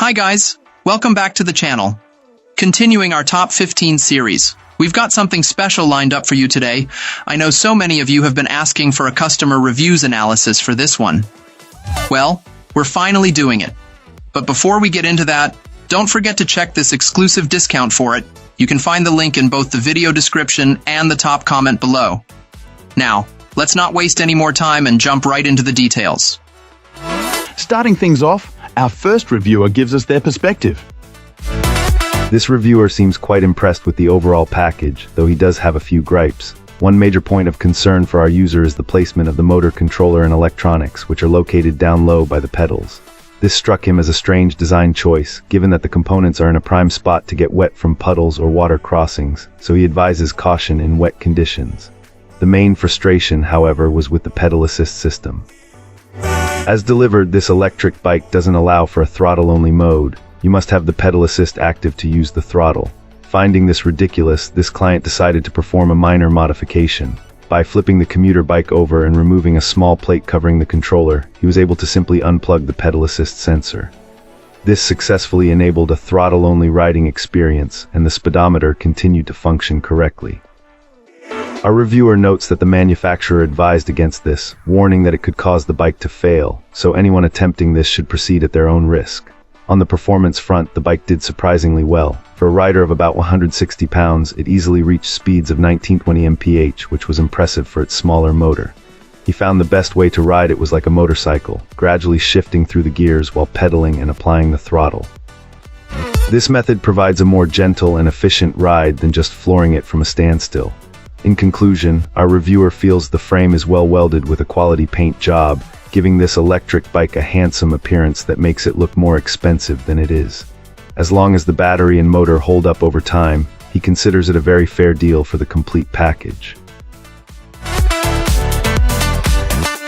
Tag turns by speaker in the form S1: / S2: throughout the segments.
S1: Hi guys, welcome back to the channel. Continuing our top 15 series, we've got something special lined up for you today. I know so many of you have been asking for a customer reviews analysis for this one. Well, we're finally doing it. But before we get into that, don't forget to check this exclusive discount for it. You can find the link in both the video description and the top comment below. Now, let's not waste any more time and jump right into the details.
S2: Starting things off, our first reviewer gives us their perspective.
S3: This reviewer seems quite impressed with the overall package, though he does have a few gripes. One major point of concern for our user is the placement of the motor controller and electronics, which are located down low by the pedals. This struck him as a strange design choice, given that the components are in a prime spot to get wet from puddles or water crossings, so he advises caution in wet conditions. The main frustration, however, was with the pedal assist system. As delivered, this electric bike doesn't allow for a throttle-only mode. You must have the pedal assist active to use the throttle. Finding this ridiculous, this client decided to perform a minor modification. By flipping the commuter bike over and removing a small plate covering the controller, he was able to simply unplug the pedal assist sensor. This successfully enabled a throttle-only riding experience, and the speedometer continued to function correctly. Our reviewer notes that the manufacturer advised against this, warning that it could cause the bike to fail, so anyone attempting this should proceed at their own risk. On the performance front, the bike did surprisingly well. For a rider of about 160 pounds, it easily reached speeds of 1920 mph, which was impressive for its smaller motor. He found the best way to ride it was like a motorcycle, gradually shifting through the gears while pedaling and applying the throttle. This method provides a more gentle and efficient ride than just flooring it from a standstill. In conclusion, our reviewer feels the frame is well welded with a quality paint job, giving this electric bike a handsome appearance that makes it look more expensive than it is. As long as the battery and motor hold up over time, he considers it a very fair deal for the complete package.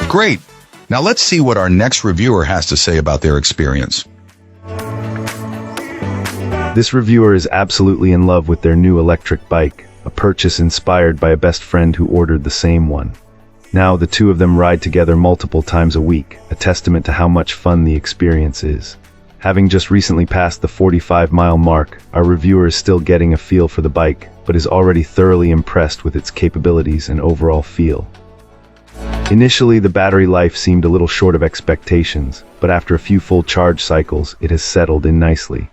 S4: Great! Now let's see what our next reviewer has to say about their experience.
S3: This reviewer is absolutely in love with their new electric bike, a purchase inspired by a best friend who ordered the same one. Now the two of them ride together multiple times a week, a testament to how much fun the experience is. Having just recently passed the 45-mile mark, our reviewer is still getting a feel for the bike, but is already thoroughly impressed with its capabilities and overall feel. Initially, the battery life seemed a little short of expectations, but after a few full charge cycles, it has settled in nicely.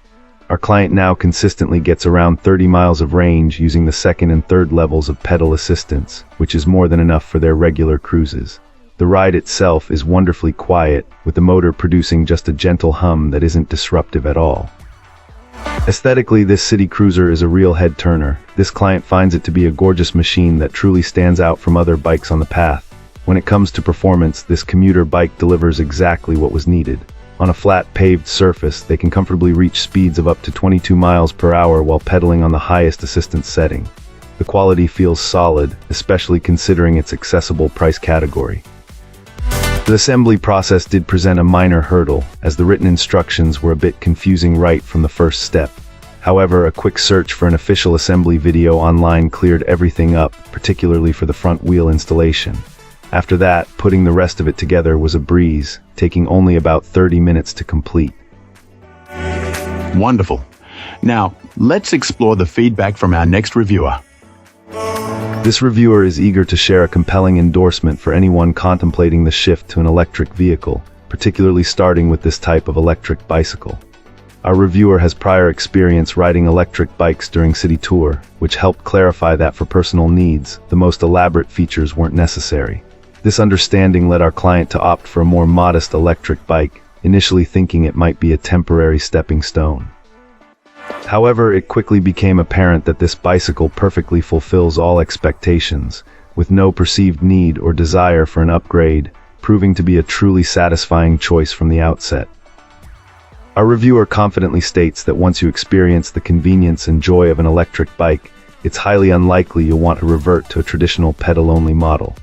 S3: Our client now consistently gets around 30 miles of range using the second and third levels of pedal assistance, which is more than enough for their regular cruises. The ride itself is wonderfully quiet, with the motor producing just a gentle hum that isn't disruptive at all. Aesthetically, this city cruiser is a real head-turner. This client finds it to be a gorgeous machine that truly stands out from other bikes on the path. When it comes to performance, this commuter bike delivers exactly what was needed. On a flat paved surface, they can comfortably reach speeds of up to 22 miles per hour while pedaling on the highest assistance setting. The quality feels solid, especially considering its accessible price category. The assembly process did present a minor hurdle, as the written instructions were a bit confusing right from the first step. However, a quick search for an official assembly video online cleared everything up, particularly for the front wheel installation. After that, putting the rest of it together was a breeze, taking only about 30 minutes to complete.
S2: Wonderful. Now, let's explore the feedback from our next reviewer.
S3: This reviewer is eager to share a compelling endorsement for anyone contemplating the shift to an electric vehicle, particularly starting with this type of electric bicycle. Our reviewer has prior experience riding electric bikes during city tour, which helped clarify that for personal needs, the most elaborate features weren't necessary. This understanding led our client to opt for a more modest electric bike, initially thinking it might be a temporary stepping stone. However, it quickly became apparent that this bicycle perfectly fulfills all expectations, with no perceived need or desire for an upgrade, proving to be a truly satisfying choice from the outset. Our reviewer confidently states that once you experience the convenience and joy of an electric bike, it's highly unlikely you'll want to revert to a traditional pedal-only model.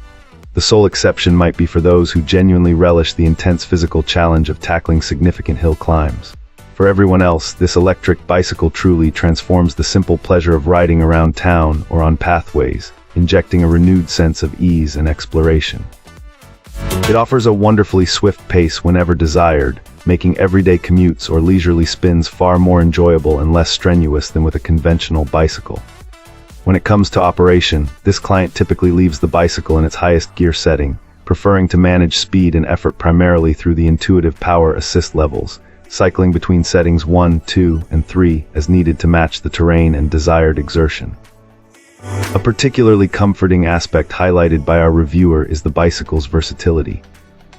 S3: The sole exception might be for those who genuinely relish the intense physical challenge of tackling significant hill climbs. For everyone else, this electric bicycle truly transforms the simple pleasure of riding around town or on pathways, injecting a renewed sense of ease and exploration. It offers a wonderfully swift pace whenever desired, making everyday commutes or leisurely spins far more enjoyable and less strenuous than with a conventional bicycle. When it comes to operation, this client typically leaves the bicycle in its highest gear setting, preferring to manage speed and effort primarily through the intuitive power assist levels, cycling between settings 1, 2, and 3 as needed to match the terrain and desired exertion. A particularly comforting aspect highlighted by our reviewer is the bicycle's versatility.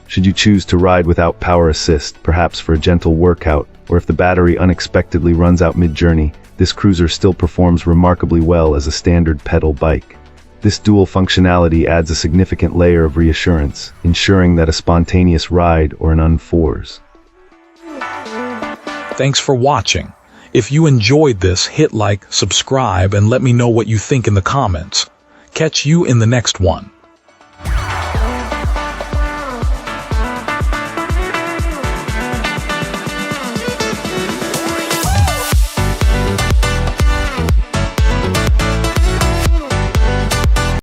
S3: Should you choose to ride without power assist, perhaps for a gentle workout, or if the battery unexpectedly runs out mid-journey, this cruiser still performs remarkably well as a standard pedal bike. This dual functionality adds a significant layer of reassurance, ensuring that a spontaneous ride or an unfours.
S5: Thanks for watching. If you enjoyed this, hit like, subscribe, and let me know what you think in the comments. Catch you in the next one.